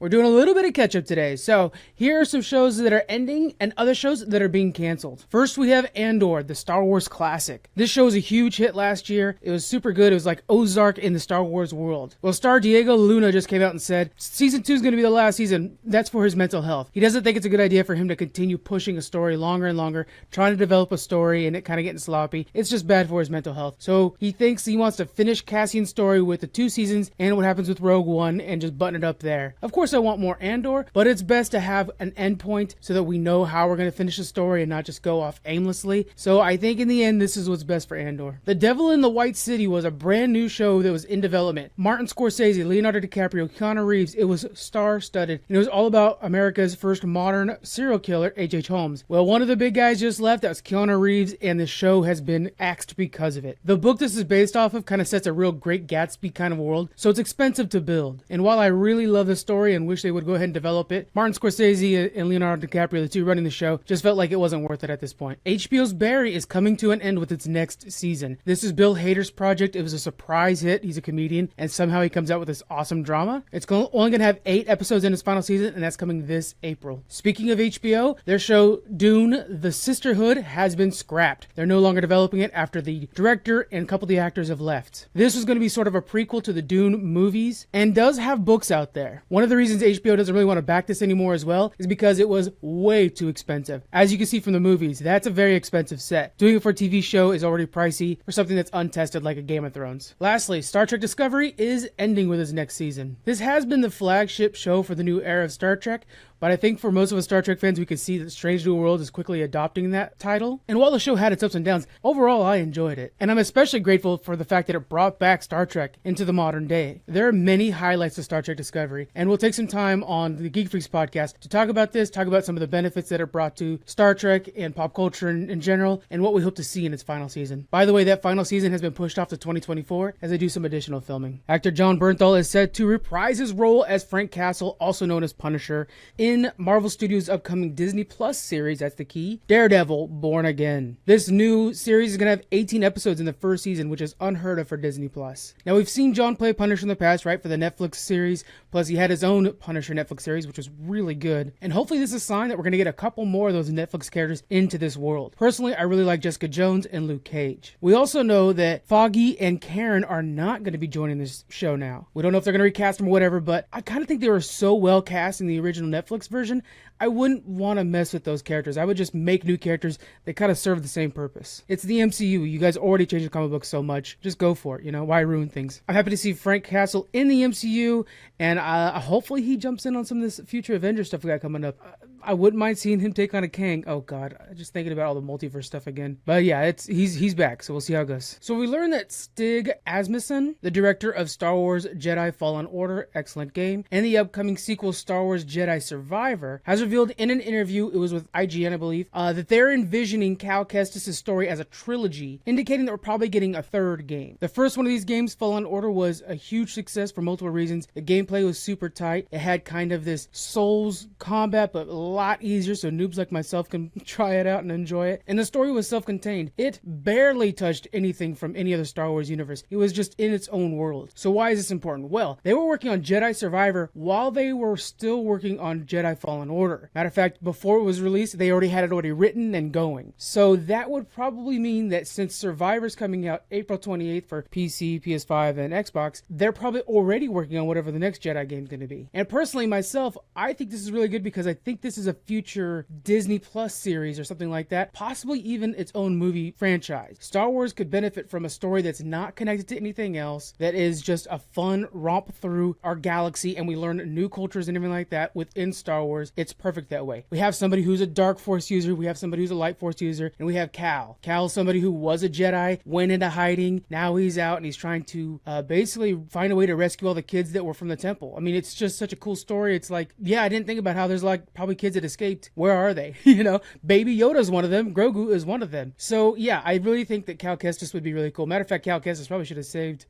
We're doing a little bit of catch up today. So here are some shows that are ending and other shows that are being canceled. First, we have Andor, the Star Wars classic. This show was a huge hit last year. It was super good. It was like Ozark in the Star Wars world. Well, star Diego Luna just came out and said season 2 is going to be the last season. That's for his mental health. He doesn't think it's a good idea for him to continue pushing a story longer and longer, trying to develop a story and it kind of getting sloppy. It's just bad for his mental health. So he thinks he wants to finish Cassian's story with the 2 seasons and what happens with Rogue One and just button it up there. Of course, I want more Andor, but it's best to have an endpoint so that we know how we're going to finish the story and not just go off aimlessly. So I think in the end, this is what's best for Andor. The Devil in the White City was a brand new show that was in development. Martin Scorsese, Leonardo DiCaprio, Keanu Reeves. It was star-studded, and it was all about America's first modern serial killer, H.H. Holmes. Well, one of the big guys just left. That was Keanu Reeves, and the show has been axed because of it. The book this is based off of kind of sets a real Great Gatsby kind of world, so it's expensive to build. And while I really love the story and wish they would go ahead and develop it, Martin Scorsese and Leonardo DiCaprio, the two running the show, just felt like it wasn't worth it at this point. HBO's Barry is coming to an end with its next season. This is Bill Hader's project. It was a surprise hit. He's a comedian, and somehow he comes out with this awesome drama. It's only going to have 8 episodes in its final season, and that's coming this April. Speaking of HBO, their show Dune, The Sisterhood, has been scrapped. They're no longer developing it after the director and a couple of the actors have left. This was going to be sort of a prequel to the Dune movies and does have books out there. One of the reasons HBO doesn't really want to back this anymore as well is because it was way too expensive. As you can see from the movies, that's a very expensive set. Doing it for a TV show is already pricey for something that's untested like a Game of Thrones. Lastly, Star Trek Discovery is ending with its next season. This has been the flagship show for the new era of Star Trek, but I think for most of us Star Trek fans, we can see that Strange New Worlds is quickly adopting that title. And while the show had its ups and downs, overall I enjoyed it. And I'm especially grateful for the fact that it brought back Star Trek into the modern day. There are many highlights to Star Trek Discovery, and we'll take some time on the Geek Freaks podcast to talk about this, talk about some of the benefits that it brought to Star Trek and pop culture in general, and what we hope to see in its final season. By the way, that final season has been pushed off to 2024 as they do some additional filming. Actor Jon Bernthal is set to reprise his role as Frank Castle, also known as Punisher, in Marvel Studios' upcoming Disney Plus series, that's the key, Daredevil, Born Again. This new series is going to have 18 episodes in the first season, which is unheard of for Disney Plus. Now, we've seen Jon play Punisher in the past, right, for the Netflix series, plus he had his own Punisher Netflix series, which was really good. And hopefully this is a sign that we're going to get a couple more of those Netflix characters into this world. Personally, I really like Jessica Jones and Luke Cage. We also know that Foggy and Karen are not going to be joining this show now. We don't know if they're going to recast them or whatever, but I kind of think they were so well cast in the original Netflix version, I wouldn't want to mess with those characters. I would just make new characters that kind of serve the same purpose. It's the MCU. You guys already changed the comic book so much. Just go for it, you know? Why ruin things? I'm happy to see Frank Castle in the MCU, and hopefully he jumps in on some of this future Avengers stuff we got coming up. I wouldn't mind seeing him take on a Kang. Oh god, just thinking about all the multiverse stuff again. But yeah, he's back, so we'll see how it goes. So we learned that Stig Asmussen, the director of Star Wars Jedi Fallen Order, excellent game, and the upcoming sequel Star Wars Jedi Survivor, has revealed in an interview, it was with IGN I believe, that they're envisioning Cal Kestis' story as a trilogy, indicating that we're probably getting a 3rd game. The first one of these games, Fallen Order, was a huge success for multiple reasons. The gameplay was super tight. It had kind of this Souls combat, but a lot easier so noobs like myself can try it out and enjoy it. And the story was self-contained. It barely touched anything from any other Star Wars universe. It was just in its own world. So why is this important? Well, they were working on Jedi Survivor while they were still working on Jedi Fallen Order. Matter of fact, before it was released, they already had it written and going. So that would probably mean that since Survivor's coming out April 28th for PC, PS5, and Xbox, they're probably already working on whatever the next Jedi game is going to be. And personally, myself, I think this is really good because I think this is a future Disney Plus series or something like that, possibly even its own movie franchise. Star Wars could benefit from a story that's not connected to anything else, that is just a fun romp through our galaxy, and we learn new cultures and everything like that within Star Wars. It's perfect that way. We have somebody who's a dark force user, we have somebody who's a light force user, and we have Cal. Cal's somebody who was a Jedi, went into hiding, now he's out and he's trying to basically find a way to rescue all the kids that were from the temple. I mean, it's just such a cool story. It's like, yeah, I didn't think about how there's like probably kids that escaped. Where are they? You know, Baby Yoda's one of them, Grogu is one of them. So yeah, I really think that Cal Kestis would be really cool. Matter of fact, Cal Kestis probably should have saved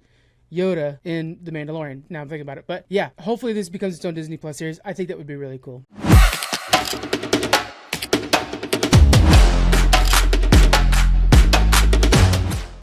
Yoda in The Mandalorian. Now I'm thinking about it. But yeah, hopefully this becomes its own Disney Plus series. I think that would be really cool.